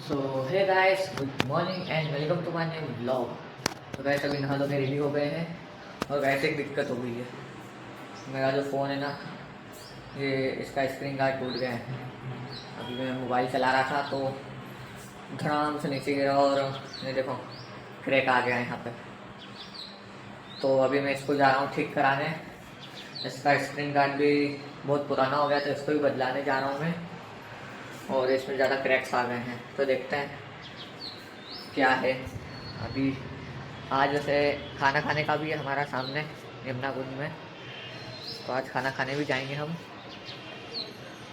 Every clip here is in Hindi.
So hey guys, good morning and welcome to my new blog. तो गाइस अभी नहा धो के रेडी हो गए हैं और गाइस एक दिक्कत हो गई है। मेरा जो फ़ोन है ना, ये इसका स्क्रीन गार्ड टूट गया है। अभी मैं मोबाइल चला रहा था तो धड़ाम से नीचे गिरा और ये देखो क्रैक आ गया है यहाँ पे। तो अभी मैं इसको जा रहा हूँ ठीक कराने। इसका स्क्रीन गार्ड भी बहुत पुराना हो गया तो इसको भी बदलाने जा रहा हूँ मैं, और इसमें ज़्यादा क्रैक्स आ गए हैं। तो देखते हैं क्या है। अभी आज वैसे खाना खाने का भी है हमारा सामने यमुना कुंज में, तो आज खाना खाने भी जाएंगे हम।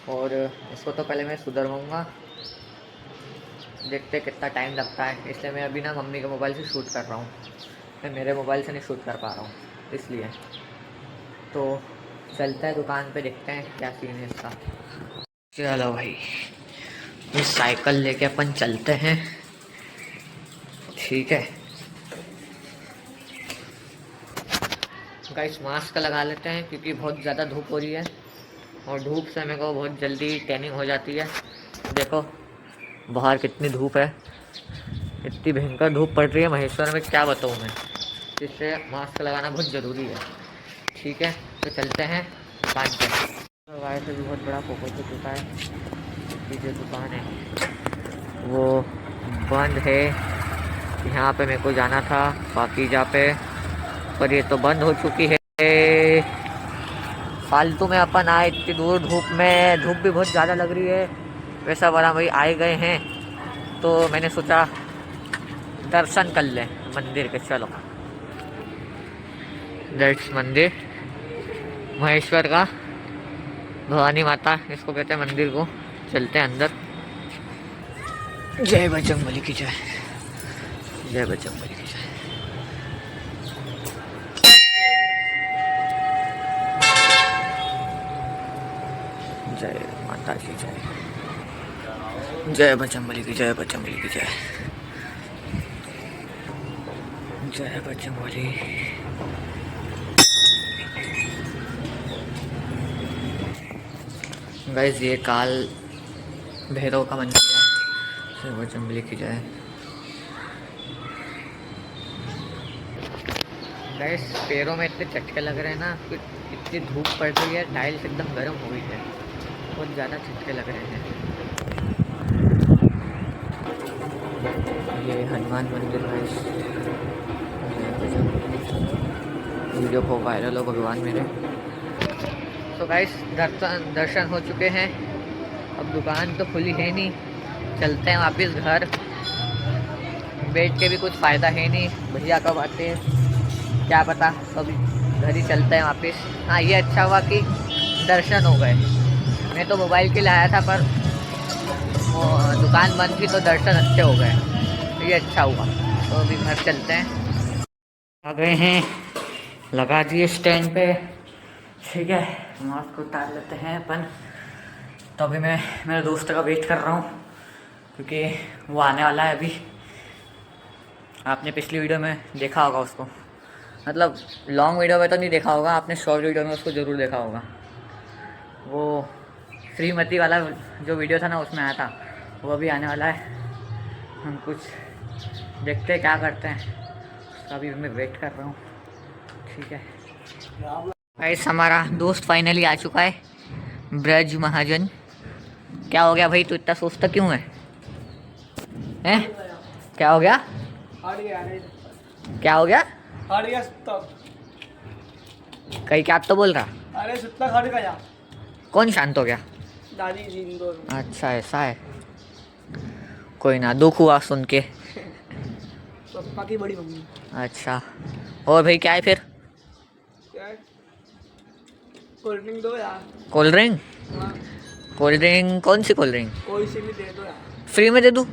और इसको तो पहले मैं सुधरवाऊँगा, देखते कितना टाइम लगता है। इसलिए मैं अभी ना मम्मी के मोबाइल से शूट कर रहा हूँ, मैं मेरे मोबाइल से नहीं शूट कर पा रहा हूँ इसलिए। तो चलते हैं दुकान पे, देखते हैं क्या सीन है इसका। चलो भाई, इस साइकिल लेके अपन चलते हैं, ठीक है। गाइस मास्क लगा लेते हैं क्योंकि बहुत ज़्यादा धूप हो रही है और धूप से मेरे को बहुत जल्दी टैनिंग हो जाती है। देखो बाहर कितनी धूप है, इतनी भयंकर धूप पड़ रही है महेश्वर में, क्या बताऊँ मैं। इससे मास्क लगाना बहुत ज़रूरी है, ठीक है। तो चलते हैं दुकान पर। तो गाइस अभी बहुत बड़ा फोकस हो चुका है, जो दुकान है वो बंद है। यहाँ पे मेरे को जाना था पाकीज़ा पे, पर ये तो बंद हो चुकी है। फालतू में अपन आए इतनी दूर धूप में, धूप भी बहुत ज़्यादा लग रही है। वैसा बड़ा भाई आए गए हैं तो मैंने सोचा दर्शन कर लें मंदिर के। चलो दर्शन मंदिर महेश्वर का, भवानी माता इसको कहते हैं मंदिर को। चलते हैं अंदर। जय बजरंगबली की जय, जय बजरंगबली की जय। जय माता की जय, जय बजरंगबली की जय, बजरंगबली की जय, जय बजरंगबली। गाइस ये काल भैरव का मंदिर है, जय बजरंगबली की जय। गाइस पैरों में इतने चटके लग रहे हैं ना, कि इतनी धूप पड़ रही है, टाइल्स एकदम गर्म हो गई है, बहुत ज़्यादा चटके लग रहे हैं। ये हनुमान मंदिर गाइस, वीडियो को वायरल हो भगवान मेरे। तो गाइस दर्शन हो चुके हैं, अब दुकान तो खुली है नहीं, चलते हैं वापस घर। बैठ के भी कुछ फ़ायदा है नहीं, भैया कब आते हैं क्या पता, कभी घर ही चलते हैं वापस। हाँ ये अच्छा हुआ कि दर्शन हो गए। मैं तो मोबाइल के लिए आया था पर वो दुकान बंद थी तो दर्शन अच्छे हो गए, ये अच्छा हुआ। तो अभी घर चलते हैं। आ गए हैं, लगा दिए स्टैंड पे, ठीक है। मास्क उतार लेते हैं अपन। तो अभी मैं मेरे दोस्त का वेट कर रहा हूँ क्योंकि वो आने वाला है अभी। आपने पिछली वीडियो में देखा होगा उसको, मतलब लॉन्ग वीडियो में तो नहीं देखा होगा आपने, शॉर्ट वीडियो में उसको ज़रूर देखा होगा। वो श्रीमती वाला जो वीडियो था ना, उसमें आया था, वो अभी आने वाला है। हम कुछ देखते हैं क्या करते हैं, अभी मैं वेट कर रहा हूँ, ठीक है। गाइस हमारा दोस्त फाइनली आ चुका है, ब्रज महाजन। क्या हो गया भाई, तू इतना सोचता क्यों है? हैं? क्या हो गया? क्या हो गया? कहीं क्या तो बोल रहा? अरे सुत्ता खड़ गया। कौन शांत हो गया? दादी जी दोनों। अच्छा ऐसा है, कोई ना, दुख हुआ सुन के। पप्पा की बड़ी मम्मी। अच्छा और भाई क्या है फिर? क्या है? कोल्ड ड्रिंक दो यार। Cold drink? हाँ। कोल्ड ड्रिंक कौन सी कोल्ड ड्रिंक? कोई सी भी दे दो यार। फ्री में दे दूँ,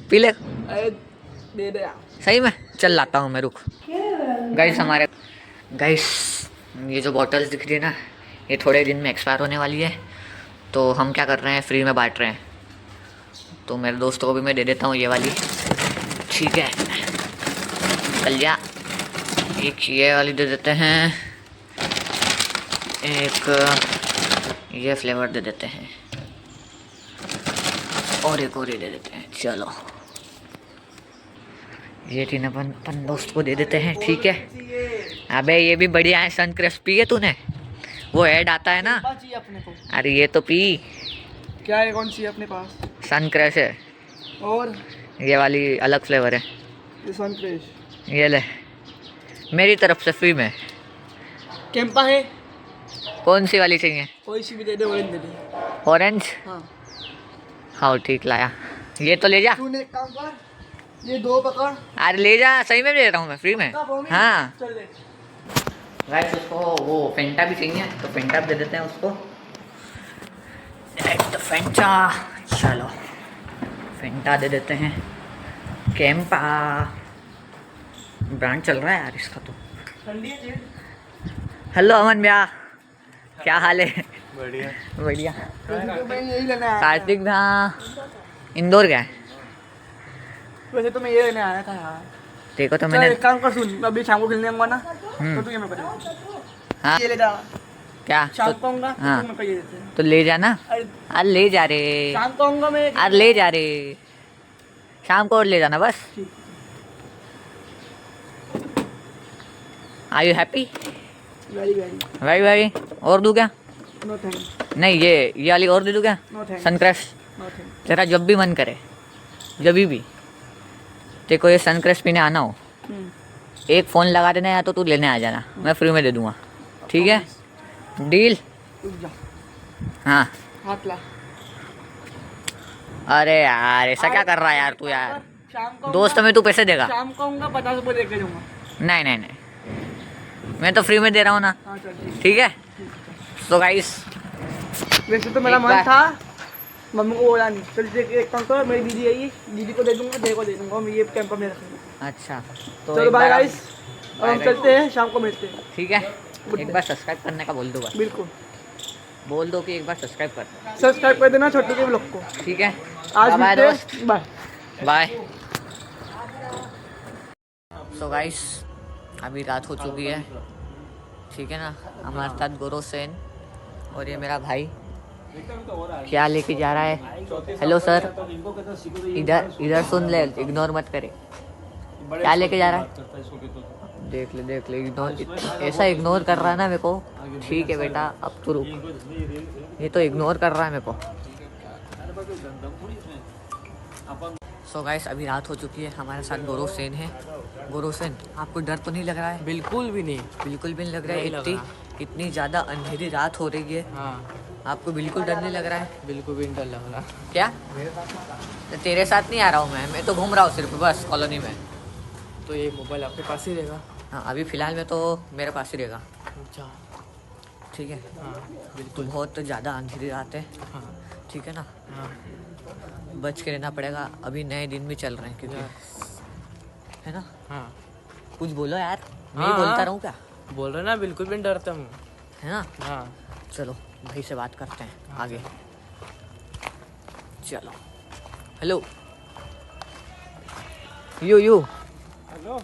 पी ले। अरे दे दो यार। सही में? चल लाता हूँ मैं, रुक। गाइस हमारे गाइस ये जो बॉटल्स दिख रही है ना, ये थोड़े दिन में एक्सपायर होने वाली है, तो हम क्या कर रहे हैं, फ्री में बांट रहे हैं। तो मेरे दोस्तों को भी मैं दे देता हूँ ये वाली, ठीक है। कलिया एक ये वाली दे देते हैं, एक ये फ्लेवर दे देते हैं, और एक और ही दे देते हैं। चलो ये तीन अपन दोस्त को दे देते हैं, ठीक है। अबे ये भी बढ़िया है, सन क्रिस्प पी है तूने? वो ऐड आता है ना। अपने को अरे ये तो पी। क्या है, कौन सी है अपने पास? सन क्रिस्प है, और ये वाली अलग फ्लेवर है। ये सन फ्रेश, ये ले, मेरी तरफ से फ्री में। कैंपा है, कौन सी वाली चाहिए? कोई सी भी दे दे, ऑरेंज दे दे। ऑरेंज? हाँ हाँ ठीक लाया, ये तो ले जा। तूने एक काम कर, ये दो पकड़। अरे ले जा, सही में दे रहा हूँ मैं, फ्री में। हाँ चल ले। गाइस उसको वो फेंटा भी चाहिए, तो फेंटा भी दे देते हैं उसको। तो फेंटा, चलो फेंटा दे देते हैं। कैंपा ब्रांड चल रहा है यार इसका तो। ठंडी है। हेलो अमन भैया, क्या हाल है? बढ़िया बढ़िया। तो मैं यही लेने आया था। कार्तिक भैया इंदौर गया है। वैसे तो मैं ये लेने आया था यार। देखो तो चल मैंने। एक काम कर, सुन, अभी शाम को खेलने आऊंगा ना, तो तू ये मैं करेगा। हाँ ये ले जा, क्या शाम तो, को आऊंगा तो हाँ तू मेरे को ये देते हैं। तो ले जाना। अरे अरे ले जा रे, शाम को आऊंगा मैं। अरे ले जा रे, शाम को और ले जाना बस। ठीक। Are you happy? Very very. भाई भाई और दूँ क्या? No thank. नहीं ये वाली और दे दूँ क्या? No thank. Sun crisp. No thank. तेरा जब भी मन करे, जब भी तेरे को ये सन क्रिस्प पीने आना हो, एक फ़ोन लगा देना या तो तू लेने आ जाना, मैं फ्री में दे दूँगा, ठीक है? डील? रुक जा, हाँ। हाथ ला। अरे यार ऐसा क्या कर रहा है यार तू यार? शाम को दोस्त में तू पैसे देगा? शाम को आऊंगा, 50 रुपये दे के जाऊंगा। नहीं नहीं नहीं, मैं तो फ्री में दे रहा हूँ ना, हाँ चल ठीक। ठीक है? तो गाइस वैसे तो मेरा एक मन बार- था, मम्मी को बोला नहीं। चल देख, एक काम करो, मेरी दीदी आई, दीदी को दे दूंगा, तेरे को दे दूंगा, मैं ये कैंपा में रखूंगा। अच्छा तो चलो एक बाय बार गाइस, अब हम बाय चलते हैं, शाम को मिलते हैं। ठीक है? Good एक day. बार सब्सक्राइब करने का बोल दो बस, बिल्कुल, बोल दो कि एक बार सब्सक्राइब कर, सब्सक्राइब कर देना छोटू के ब्लॉग को। ठीक है? आज बाय मिलते दोस्त, हैं, बाय। बाय। सो गाइस अभी रात हो चुकी है, ठीक है ना? हमारे साथ गौरव सेन और ये मेरा भाई क्या लेके जा रहा है। हेलो सर, इधर इधर सुन ले, इग्नोर मत करे। क्या लेके जा रहा है? देख ले इग्नोर, ऐसा इग्नोर कर रहा है ना मेरे को। ठीक है बेटा अब तो रुक, ये तो इग्नोर कर रहा है मेरे को। सो गाइस अभी रात हो चुकी है, हमारे साथ गौरव सेन है। गौरव सेन आपको डर तो नहीं लग रहा है? बिल्कुल भी नहीं। बिल्कुल भी नहीं लग रहा है? नहीं लग इतनी ज़्यादा अंधेरी रात हो रही है, हाँ आपको बिल्कुल डर नहीं लग रहा है? बिल्कुल भी नहीं डर लग रहा। क्या? तो तेरे साथ नहीं आ रहा हूँ मैं तो घूम रहा हूँ सिर्फ बस कॉलोनी में। तो ये मोबाइल आपके पास ही रहेगा? हाँ अभी फ़िलहाल में तो मेरे पास ही रहेगा, अच्छा ठीक है? हाँ तो बिल्कुल। बहुत ज़्यादा अंधेरी रात है, हाँ ठीक है ना? हाँ बच के रहना पड़ेगा, अभी नए दिन भी चल रहे हैं क्योंकि, है ना? हाँ कुछ बोलो यार, मैं हाँ, बोलता हाँ। रहूँ क्या, बोल रहे ना, बिल्कुल भी नहीं डरता हूँ। है ना? हाँ चलो भाई से बात करते हैं आगे, चलो। हेलो यू हेलो,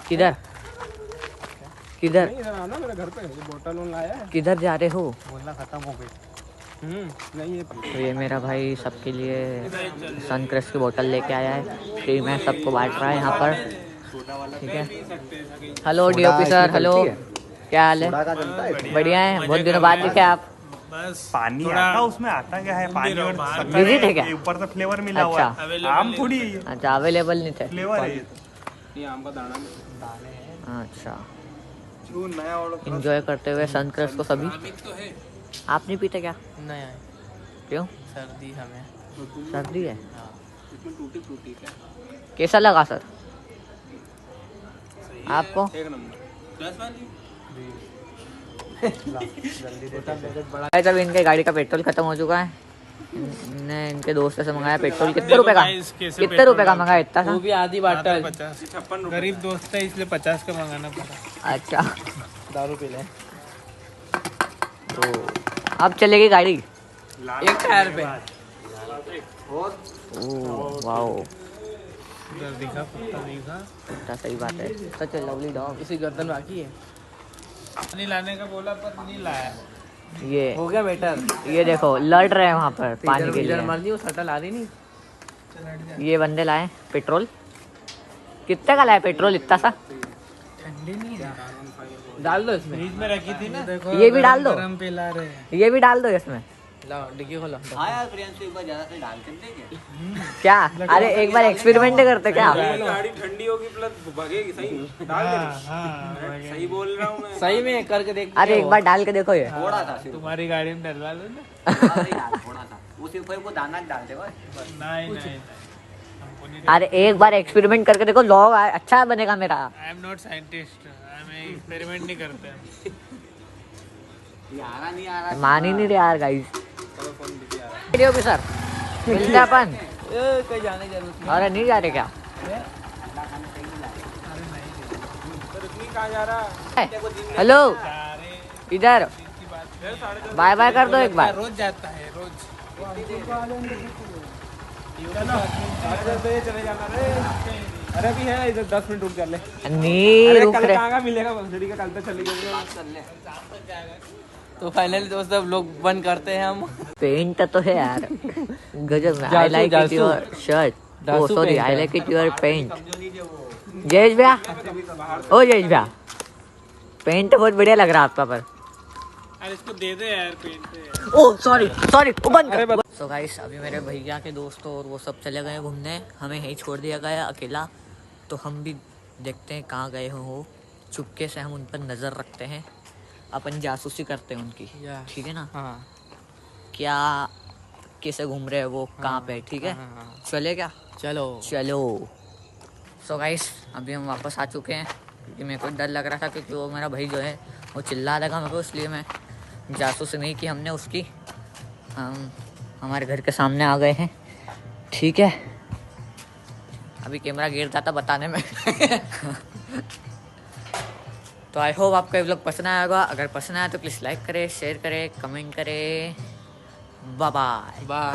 किधर किधर इधर आना, मेरे घर पे बोतल लाया है। किधर जा रहे हो? बोलना खत्म हो गई। नहीं तो ये मेरा भाई सबके लिए सन क्रिस्प की बोतल लेके आया है, फ्री में सबको बांट रहा है यहाँ पर, ठीक है? हेलो डीओपी सर, हेलो, क्या हाल है? बढ़िया है, बहुत दिनों बाद दिखे आप। बस पानी आता उसमें आता क्या है, पानी और शक्कर Visit है क्या? ये ऊपर से फ्लेवर मिला हुआ अच्छा। है, आम थोड़ी है ये, अच्छा अवेलेबल नहीं थे? फ्लेवर है ये तो। ये आम का दाना अच्छा, जो नया वाला इंजॉय करते हुए सन क्रिस्प को सभी। आप नहीं पीते क्या? नहीं आए, क्यों? सर्दी हमें। सर्दी है? टूटी टूटी क्या? कैसा लगा सर आपको? एक नंबर। जब इनके गाड़ी का पेट्रोल खत्म हो चुका है, इनने इनके दोस्त से मंगाया पेट्रोल। कितने रुपए का? कितने रुपए का मंगाया इतना वो सा? भी आधी बाटल। 56 गरीब दोस्त है इसलिए 50 का मंगाना पड़ा। अच्छा दारू पी ले। तो अब चलेगी गाड़ी? एक टायर पे। ओह वाओ, इधर दिखा, कुत्ता दिखा। इतना सही बात है, सच लवली डॉग। इसी गर्दन बाकी है। नहीं लाने का बोला पर नहीं लाया। ये हो गया बेटर। ये देखो लड़ रहे हैं वहाँ पर पानी के लिए। इधर मार दी, वो सटल आ रही नहीं। ये बंदे लाए पेट्रोल। कितने का लाए पेट्रोल इतना सा? डाल दो इसमें। फ्रिज में रखी थी ना। ये भी डाल दो, पिला रहे हैं। ये भी डाल दो इसमें। लाओ डिग्गी खोलो। क्या? अरे एक बार एक्सपेरिमेंट करते क्या? गाड़ी ठंडी होगी प्लस भगेगी। सही डाल के देख। सही बोल रहा हूँ मैं। सही में करके देख। अरे एक बार डाल के देखो ये। थोड़ा था तुम्हारी गाड़ी में डलवा लो ना। थोड़ा था उसी को दाना डालते नहीं नहीं हमको नहीं। अरे एक बार एक्सपेरिमेंट करके देखो, लॉग अच्छा बनेगा मेरा। आई एम नॉट साइंटिस्ट, हमें एक्सपेरिमेंट नहीं करते हम। नहीं आ रहा। मान ही नहीं रहे यार गाइस। वीडियो भी सर मिलते हैं अपन। कहीं जाने की जरूरत नहीं। अरे नहीं जा रहे क्या? कहाँ जा रहा? हेलो इधर बाय बाय कर दो एक बार। रोज जाता है रोज। चले जाना रे। अरे अभी है इधर 10 मिनट रुक जा ले। नहीं रुक कल रहे। कहाँ का मिलेगा बंसड़ी का? कल तक चले जाएंगे। तो फाइनली दोस्त अब लोग बंद करते हैं हम। पेंट तो है यार गजब में। I Jasu, like it Jasu. Your shirt. ओ जासू सॉरी, paint आई है। Like it your paint. Jayesh भैया, ओ जयेश भैया, पेंट बहुत बढ़िया लग रहा है आपका पर। अरे इसको दे दे यार पेंट पे। ओ सॉरी सॉरी, बंद कर। सो गाइस अभी मेरे भैया के दोस्त और वो सब चले गए घूमने, हमें यहीं छोड़ दिया गया अकेला। तो हम भी देखते हैं कहाँ गए हो वो। चुपके से हम उन पर नज़र रखते हैं, अपन जासूसी करते हैं उनकी। ठीक है ना? हाँ क्या कैसे घूम रहे हैं वो, कहाँ पे, ठीक है? चले क्या? चलो। चलो। सो गाइस अभी हम वापस आ चुके हैं, क्योंकि मेरे को डर लग रहा था क्योंकि वो मेरा भाई जो है वो चिल्ला लगा मेरे को, इसलिए मैं जासूसी नहीं की हमने उसकी। हम हमारे घर के सामने आ गए हैं, ठीक है? अभी कैमरा गिर जाता बताने में। तो आई होप आपको ये व्लॉग पसंद आया होगा। अगर पसंद आया तो प्लीज़ लाइक करें, शेयर करें, कमेंट करें। Bye bye. बाय।